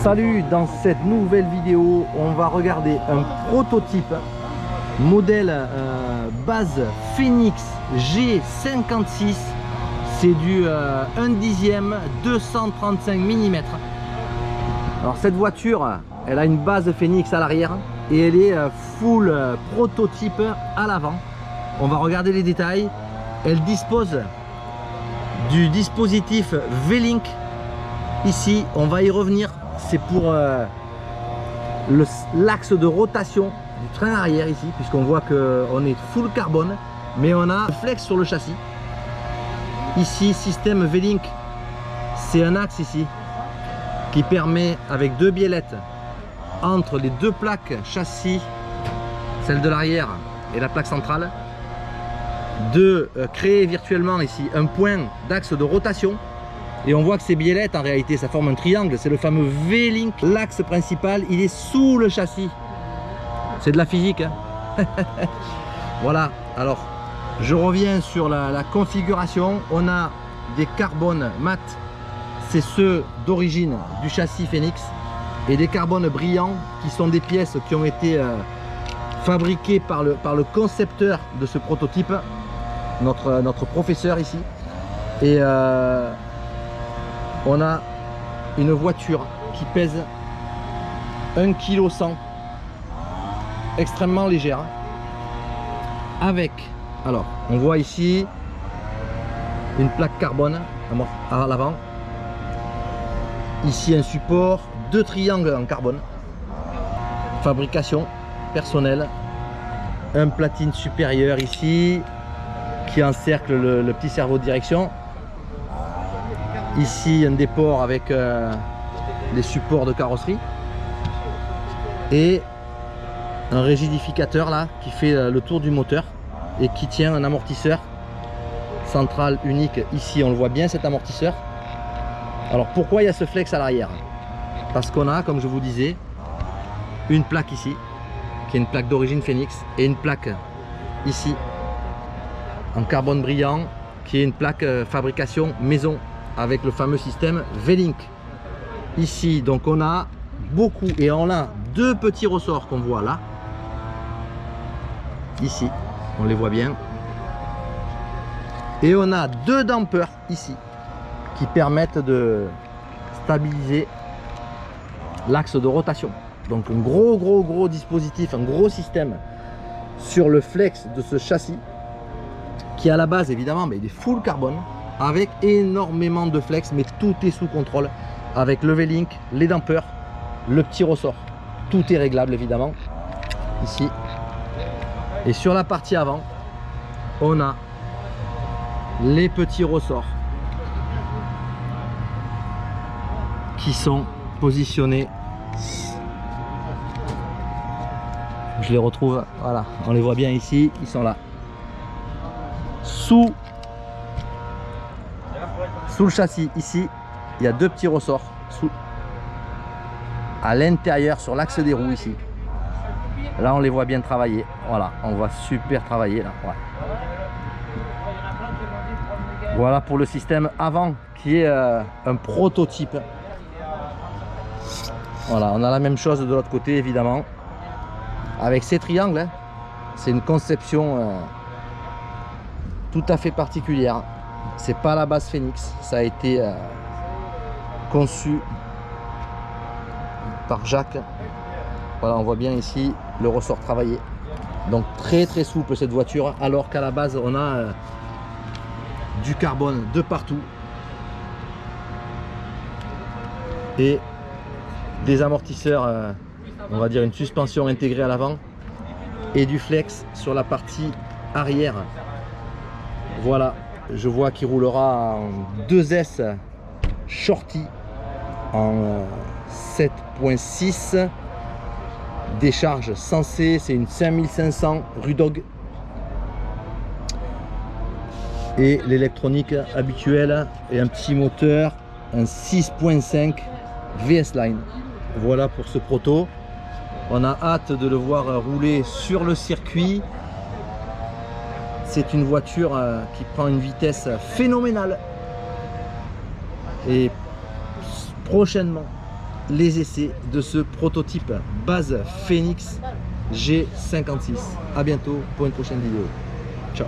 Salut, dans cette nouvelle vidéo, on va regarder un prototype modèle base Phoenix G56. C'est du 1/10 235 mm. Alors cette voiture, elle a une base Phoenix à l'arrière et elle est full prototype à l'avant. On va regarder les détails. Elle dispose du dispositif V-Link. Ici, on va y revenir. C'est pour l'axe de rotation du train arrière ici, puisqu'on voit qu'on est full carbone, mais on a un flex sur le châssis. Ici, système V-Link, c'est un axe ici qui permet, avec deux biellettes entre les deux plaques châssis, celle de l'arrière et la plaque centrale, de créer virtuellement ici un point d'axe de rotation. Et on voit que ces biellettes, en réalité, ça forme un triangle. C'est le fameux V-Link. L'axe principal, il est sous le châssis. C'est de la physique, hein. Voilà. Alors, je reviens sur la configuration. On a des carbones mat. C'est ceux d'origine du châssis Phoenix. Et des carbones brillants, qui sont des pièces qui ont été fabriquées par le concepteur de ce prototype, notre professeur ici. Et on a une voiture qui pèse 1,1 kg, extrêmement légère, avec, alors on voit ici une plaque carbone à l'avant, ici un support, deux triangles en carbone, fabrication personnelle, un platine supérieur ici qui encercle le petit cerveau de direction. Ici un déport avec des supports de carrosserie et un rigidificateur là qui fait le tour du moteur et qui tient un amortisseur central unique. Ici on le voit bien, cet amortisseur. Alors pourquoi il y a ce flex à l'arrière? Parce qu'on a, comme je vous disais, une plaque ici qui est une plaque d'origine Phoenix et une plaque ici en carbone brillant qui est une plaque fabrication maison, avec le fameux système V-Link. Ici, donc on a beaucoup, et on a deux petits ressorts qu'on voit là. Ici, on les voit bien. Et on a deux dampers ici, qui permettent de stabiliser l'axe de rotation. Donc un gros dispositif, un gros système sur le flex de ce châssis, qui à la base, évidemment, mais il est full carbone, avec énormément de flex, mais tout est sous contrôle avec le V-Link, les dampers, le petit ressort. Tout est réglable évidemment ici. Et sur la partie avant, on a les petits ressorts qui sont positionnés. Je les retrouve, voilà, on les voit bien ici, ils sont là. Sous le châssis, ici, il y a deux petits ressorts à l'intérieur sur l'axe des roues ici. Là, on les voit bien travailler. Voilà, on voit super travailler là. Ouais. Voilà pour le système avant qui est un prototype. Voilà, on a la même chose de l'autre côté évidemment. Avec ces triangles, hein. C'est une conception tout à fait particulière. C'est pas la base Phoenix, ça a été conçu par Jacques. Voilà, on voit bien ici le ressort travaillé. Donc très souple cette voiture, alors qu'à la base on a du carbone de partout et des amortisseurs, on va dire une suspension intégrée à l'avant et du flex sur la partie arrière. Voilà. Je vois qu'il roulera en 2S shorty en 7.6, décharge sensée, c'est une 5500 Rudog, et l'électronique habituelle et un petit moteur, un 6.5 VS Line. Voilà pour ce proto. On a hâte de le voir rouler sur le circuit. C'est une voiture qui prend une vitesse phénoménale et prochainement les essais de ce prototype base Phoenix G56. À bientôt pour une prochaine vidéo. Ciao.